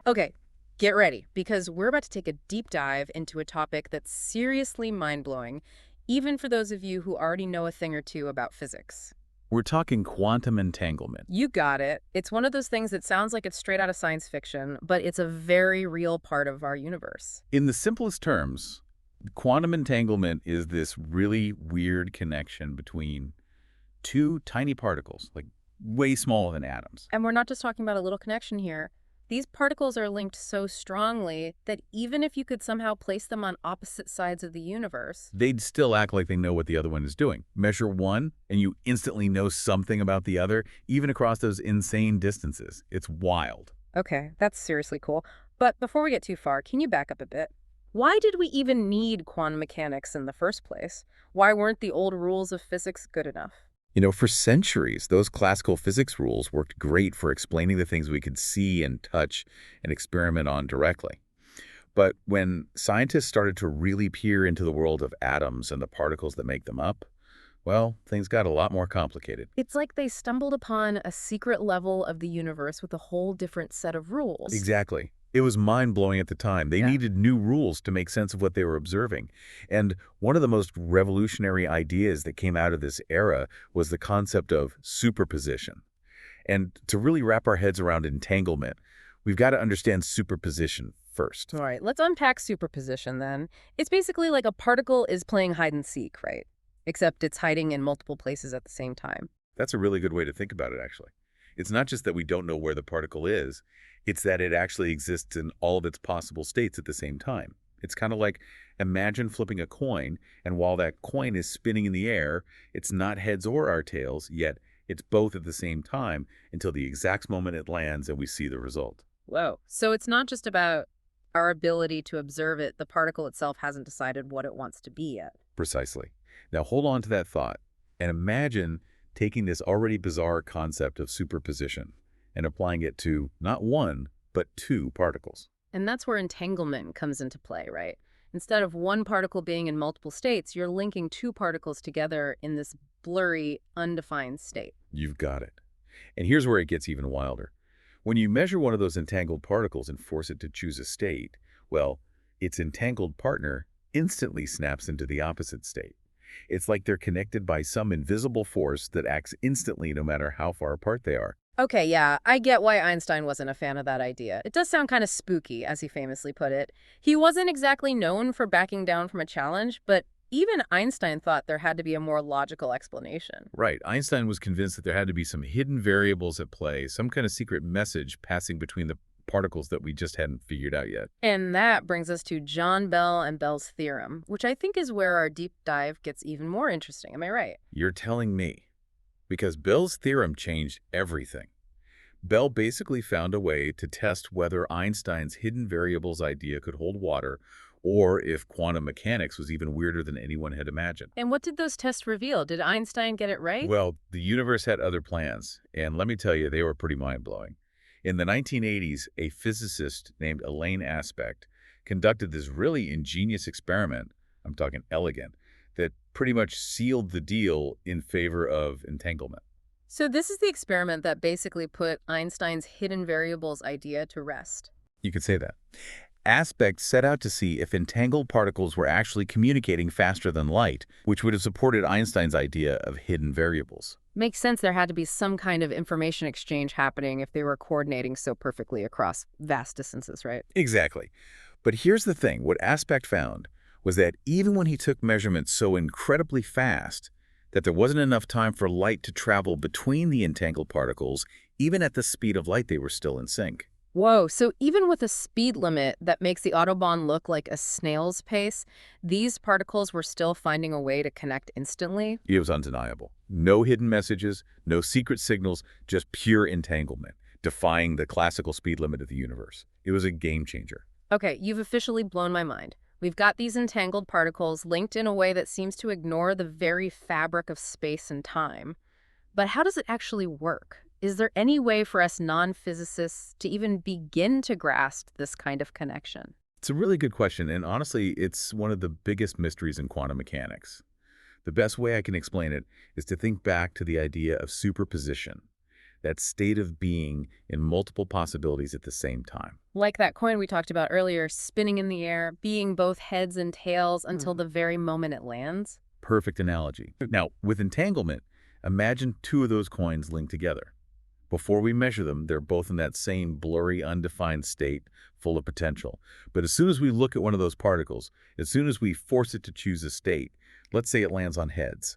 Okay, get ready, because we're about to take a deep dive into a topic that's seriously mind-blowing, even for those of you who already know a thing or two about physics. We're talking quantum entanglement. You got it. It's one of those things that sounds like it's straight out of science fiction, but it's a very real part of our universe. In the simplest terms, quantum entanglement is this really weird connection between two tiny particles, like way smaller than atoms. And we're not just talking about a little connection here. These particles are linked so strongly that even if you could somehow place them on opposite sides of the universe. They'd still act like they know what the other one is doing. Measure one, and you instantly know something about the other, even across those insane distances. It's wild. Okay, that's seriously cool. But before we get too far, can you back up a bit? Why did we even need quantum mechanics in the first place? Why weren't the old rules of physics good enough? For centuries, those classical physics rules worked great for explaining the things we could see and touch and experiment on directly. But when scientists started to really peer into the world of atoms and the particles that make them up, well, things got a lot more complicated. It's like they stumbled upon a secret level of the universe with a whole different set of rules. Exactly. It was mind-blowing at the time. They Yeah. needed new rules to make sense of what they were observing. And one of the most revolutionary ideas that came out of this era was the concept of superposition. And to really wrap our heads around entanglement, we've got to understand superposition first. All right, let's unpack superposition then. It's basically like a particle is playing hide and seek, right? Except it's hiding in multiple places at the same time. That's a really good way to think about it, actually. It's not just that we don't know where the particle is, it's that it actually exists in all of its possible states at the same time. It's kind of like, imagine flipping a coin, and while that coin is spinning in the air, it's not heads or our tails, yet it's both at the same time until the exact moment it lands and we see the result. Whoa. So it's not just about our ability to observe it, the particle itself hasn't decided what it wants to be yet. Precisely. Now hold on to that thought, and imagine taking this already bizarre concept of superposition and applying it to not one, but two particles. And that's where entanglement comes into play, right? Instead of one particle being in multiple states, you're linking two particles together in this blurry, undefined state. You've got it. And here's where it gets even wilder. When you measure one of those entangled particles and force it to choose a state, well, its entangled partner instantly snaps into the opposite state. It's like they're connected by some invisible force that acts instantly no matter how far apart they are. Okay, yeah, I get why Einstein wasn't a fan of that idea. It does sound kind of spooky, as he famously put it. He wasn't exactly known for backing down from a challenge, but even Einstein thought there had to be a more logical explanation. Right. Einstein was convinced that there had to be some hidden variables at play, some kind of secret message passing between the particles that we just hadn't figured out yet. And that brings us to John Bell and Bell's theorem, which I think is where our deep dive gets even more interesting. Am I right? You're telling me. Because Bell's theorem changed everything. Bell basically found a way to test whether Einstein's hidden variables idea could hold water, or if quantum mechanics was even weirder than anyone had imagined. And what did those tests reveal? Did Einstein get it right? Well, the universe had other plans, and let me tell you, they were pretty mind-blowing. In the 1980s, a physicist named Elaine Aspect conducted this really ingenious experiment, I'm talking elegant, that pretty much sealed the deal in favor of entanglement. So this is the experiment that basically put Einstein's hidden variables idea to rest. You could say that. Aspect set out to see if entangled particles were actually communicating faster than light, which would have supported Einstein's idea of hidden variables. Makes sense there had to be some kind of information exchange happening if they were coordinating so perfectly across vast distances, right? Exactly. But here's the thing. What Aspect found was that even when he took measurements so incredibly fast that there wasn't enough time for light to travel between the entangled particles, even at the speed of light, they were still in sync. Whoa, so even with a speed limit that makes the Autobahn look like a snail's pace, these particles were still finding a way to connect instantly? It was undeniable. No hidden messages, no secret signals, just pure entanglement, defying the classical speed limit of the universe. It was a game changer. Okay, you've officially blown my mind. We've got these entangled particles linked in a way that seems to ignore the very fabric of space and time. But how does it actually work? Is there any way for us non-physicists to even begin to grasp this kind of connection? It's a really good question, and honestly, it's one of the biggest mysteries in quantum mechanics. The best way I can explain it is to think back to the idea of superposition. that state of being in multiple possibilities at the same time. Like that coin we talked about earlier, spinning in the air, being both heads and tails until Mhm. the very moment it lands. Perfect analogy. Now, with entanglement, imagine two of those coins linked together. Before we measure them, they're both in that same blurry, undefined state, full of potential. But as soon as we look at one of those particles, as soon as we force it to choose a state, let's say it lands on heads,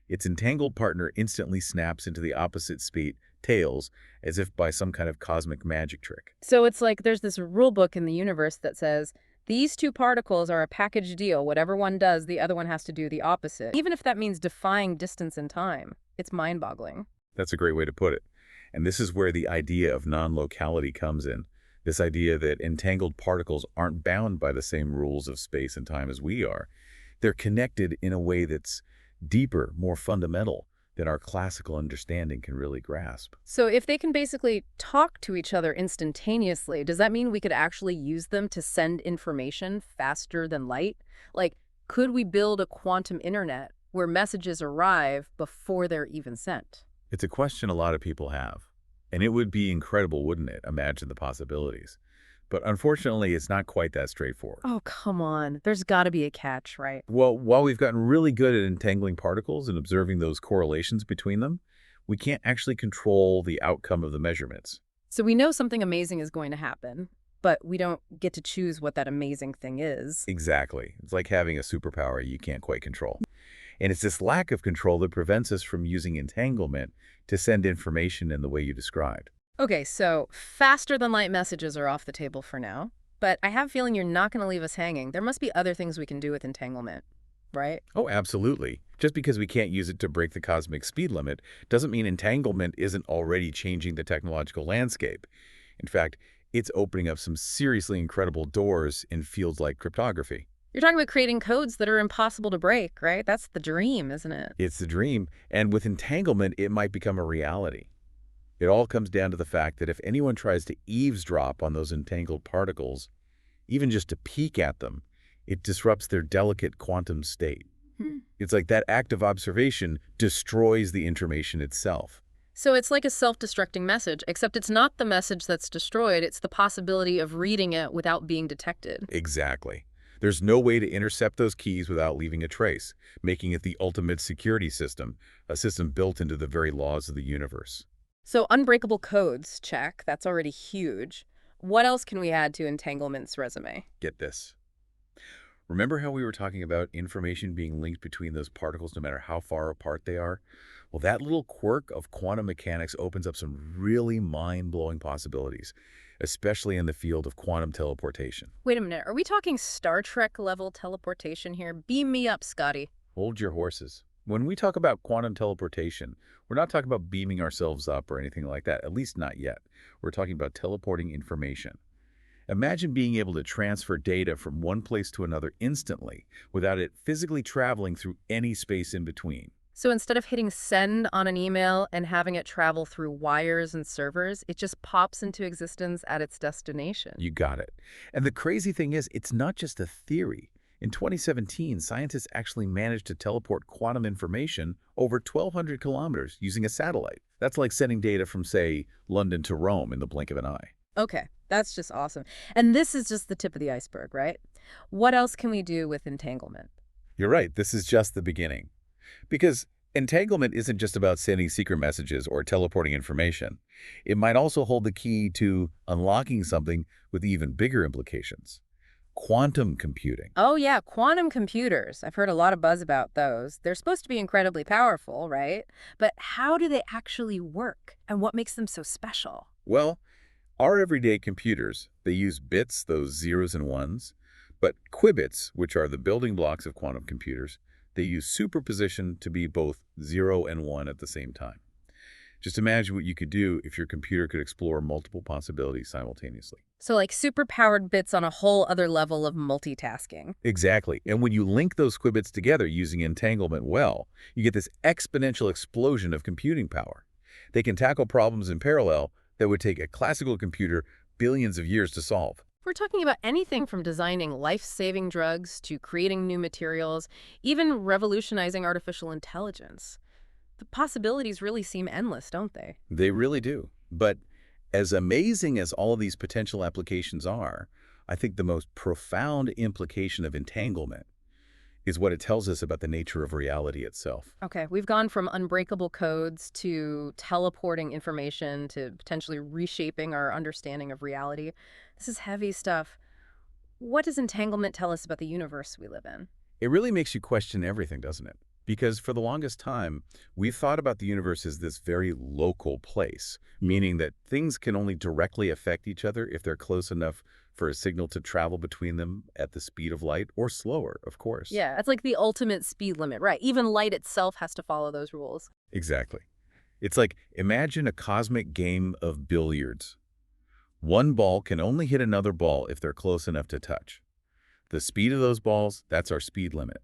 its entangled partner instantly snaps into the opposite state, tails, as if by some kind of cosmic magic trick. So it's like there's this rule book in the universe that says these two particles are a package deal. Whatever one does, the other one has to do the opposite. Even if that means defying distance and time. It's mind-boggling. That's a great way to put it. And this is where the idea of non-locality comes in. This idea that entangled particles aren't bound by the same rules of space and time as we are. They're connected in a way that's deeper, more fundamental than our classical understanding can really grasp. So if they can basically talk to each other instantaneously, does that mean we could actually use them to send information faster than light? Like, could we build a quantum internet where messages arrive before they're even sent? It's a question a lot of people have. And it would be incredible, wouldn't it? Imagine the possibilities. But unfortunately, it's not quite that straightforward. Oh, come on. There's got to be a catch, right? Well, while we've gotten really good at entangling particles and observing those correlations between them, we can't actually control the outcome of the measurements. So we know something amazing is going to happen, but we don't get to choose what that amazing thing is. Exactly. It's like having a superpower you can't quite control. And it's this lack of control that prevents us from using entanglement to send information in the way you described. Okay, so faster than light messages are off the table for now, but I have a feeling you're not going to leave us hanging. There must be other things we can do with entanglement, right? Oh, absolutely. Just because we can't use it to break the cosmic speed limit doesn't mean entanglement isn't already changing the technological landscape. In fact, it's opening up some seriously incredible doors in fields like cryptography. You're talking about creating codes that are impossible to break, right? That's the dream, isn't it? It's the dream, and with entanglement, it might become a reality. It all comes down to the fact that if anyone tries to eavesdrop on those entangled particles, even just to peek at them, it disrupts their delicate quantum state. Hmm. It's like that act of observation destroys the information itself. So it's like a self-destructing message, except it's not the message that's destroyed, it's the possibility of reading it without being detected. Exactly. There's no way to intercept those keys without leaving a trace, making it the ultimate security system, a system built into the very laws of the universe. So unbreakable codes, check. That's already huge. What else can we add to entanglement's resume? Get this. Remember how we were talking about information being linked between those particles no matter how far apart they are? Well, that little quirk of quantum mechanics opens up some really mind-blowing possibilities, especially in the field of quantum teleportation. Wait a minute, are we talking Star Trek level teleportation here? Beam me up, Scotty. Hold your horses. When we talk about quantum teleportation, we're not talking about beaming ourselves up or anything like that, at least not yet. We're talking about teleporting information. Imagine being able to transfer data from one place to another instantly without it physically traveling through any space in between. So instead of hitting send on an email and having it travel through wires and servers, it just pops into existence at its destination. You got it. And the crazy thing is, it's not just a theory. In 2017, scientists actually managed to teleport quantum information over 1,200 kilometers using a satellite. That's like sending data from, say, London to Rome in the blink of an eye. Okay, that's just awesome. And this is just the tip of the iceberg, right? What else can we do with entanglement? You're right, this is just the beginning. Because entanglement isn't just about sending secret messages or teleporting information. It might also hold the key to unlocking something with even bigger implications. Quantum computing. Oh yeah, quantum computers. I've heard a lot of buzz about those. They're supposed to be incredibly powerful, right? But how do they actually work? And what makes them so special? Well, our everyday computers, they use bits, those zeros and ones, but qubits, which are the building blocks of quantum computers, they use superposition to be both 0 and 1 at the same time. Just imagine what you could do if your computer could explore multiple possibilities simultaneously. So like super-powered bits on a whole other level of multitasking. Exactly. And when you link those qubits together using entanglement well, you get this exponential explosion of computing power. They can tackle problems in parallel that would take a classical computer billions of years to solve. We're talking about anything from designing life-saving drugs to creating new materials, even revolutionizing artificial intelligence. The possibilities really seem endless, don't they? They really do. But as amazing as all of these potential applications are, I think the most profound implication of entanglement is what it tells us about the nature of reality itself. Okay, we've gone from unbreakable codes to teleporting information to potentially reshaping our understanding of reality. This is heavy stuff. What does entanglement tell us about the universe we live in? It really makes you question everything, doesn't it? Because for the longest time, we've thought about the universe as this very local place, meaning that things can only directly affect each other if they're close enough for a signal to travel between them at the speed of light, or slower, of course. Yeah, that's like the ultimate speed limit, right? Even light itself has to follow those rules. Exactly. It's like, imagine a cosmic game of billiards. One ball can only hit another ball if they're close enough to touch. The speed of those balls, that's our speed limit.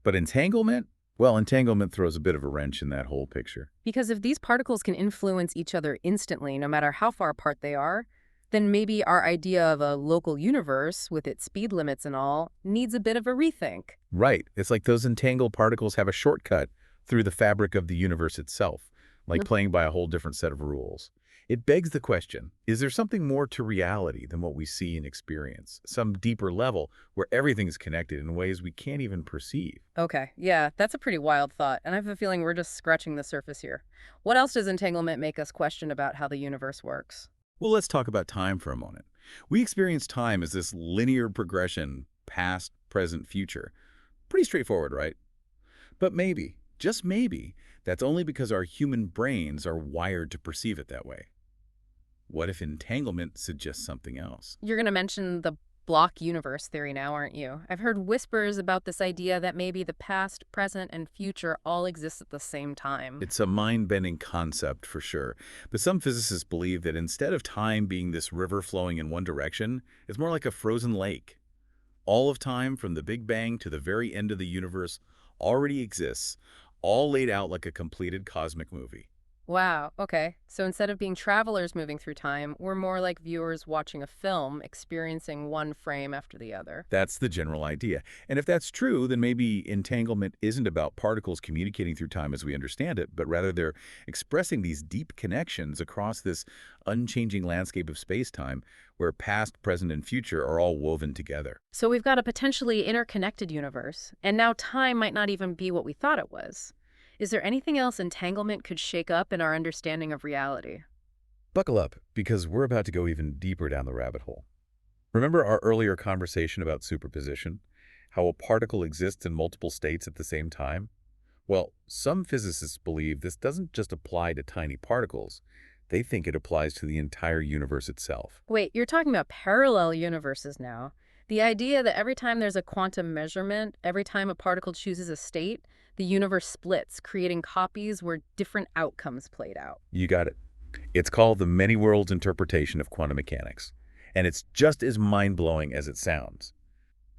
But entanglement? Well, entanglement throws a bit of a wrench in that whole picture. Because if these particles can influence each other instantly, no matter how far apart they are, then maybe our idea of a local universe, with its speed limits and all, needs a bit of a rethink. Right. It's like those entangled particles have a shortcut through the fabric of the universe itself, like playing by a whole different set of rules. It begs the question, is there something more to reality than what we see and experience? Some deeper level where everything's connected in ways we can't even perceive? Okay, yeah, that's a pretty wild thought, and I have a feeling we're just scratching the surface here. What else does entanglement make us question about how the universe works? Well, let's talk about time for a moment. We experience time as this linear progression, past, present, future. Pretty straightforward, right? But maybe, just maybe, that's only because our human brains are wired to perceive it that way. What if entanglement suggests something else? You're going to mention the block universe theory now, aren't you? I've heard whispers about this idea that maybe the past, present, and future all exist at the same time. It's a mind-bending concept for sure, but some physicists believe that instead of time being this river flowing in one direction, it's more like a frozen lake. All of time, from the Big Bang to the very end of the universe, already exists, all laid out like a completed cosmic movie. Wow, okay. So instead of being travelers moving through time, we're more like viewers watching a film, experiencing one frame after the other. That's the general idea. And if that's true, then maybe entanglement isn't about particles communicating through time as we understand it, but rather they're expressing these deep connections across this unchanging landscape of space-time where past, present, and future are all woven together. So we've got a potentially interconnected universe, and now time might not even be what we thought it was. Is there anything else entanglement could shake up in our understanding of reality? Buckle up, because we're about to go even deeper down the rabbit hole. Remember our earlier conversation about superposition? How a particle exists in multiple states at the same time? Well, some physicists believe this doesn't just apply to tiny particles. They think it applies to the entire universe itself. Wait, you're talking about parallel universes now. The idea that every time there's a quantum measurement, every time a particle chooses a state, the universe splits, creating copies where different outcomes played out. You got it. It's called the many worlds interpretation of quantum mechanics. And it's just as mind-blowing as it sounds.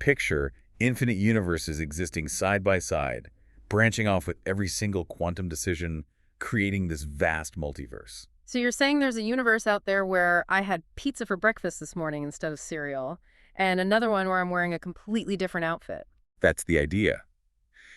Picture infinite universes existing side by side, branching off with every single quantum decision, creating this vast multiverse. So you're saying there's a universe out there where I had pizza for breakfast this morning instead of cereal, and another one where I'm wearing a completely different outfit. That's the idea.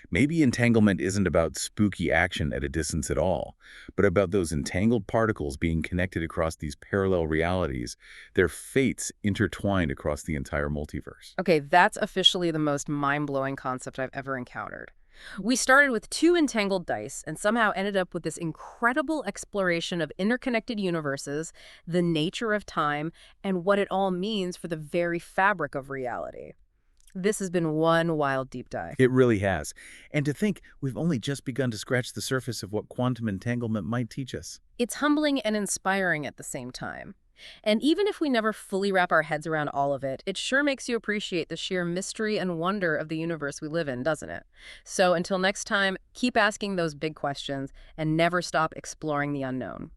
Maybe entanglement isn't about spooky action at a distance at all, but about those entangled particles being connected across these parallel realities, their fates intertwined across the entire multiverse. Okay, that's officially the most mind-blowing concept I've ever encountered. We started with two entangled dice and somehow ended up with this incredible exploration of interconnected universes, the nature of time, and what it all means for the very fabric of reality. This has been one wild deep dive. It really has. And to think we've only just begun to scratch the surface of what quantum entanglement might teach us. It's humbling and inspiring at the same time. And even if we never fully wrap our heads around all of it, it sure makes you appreciate the sheer mystery and wonder of the universe we live in, doesn't it? So until next time, keep asking those big questions and never stop exploring the unknown.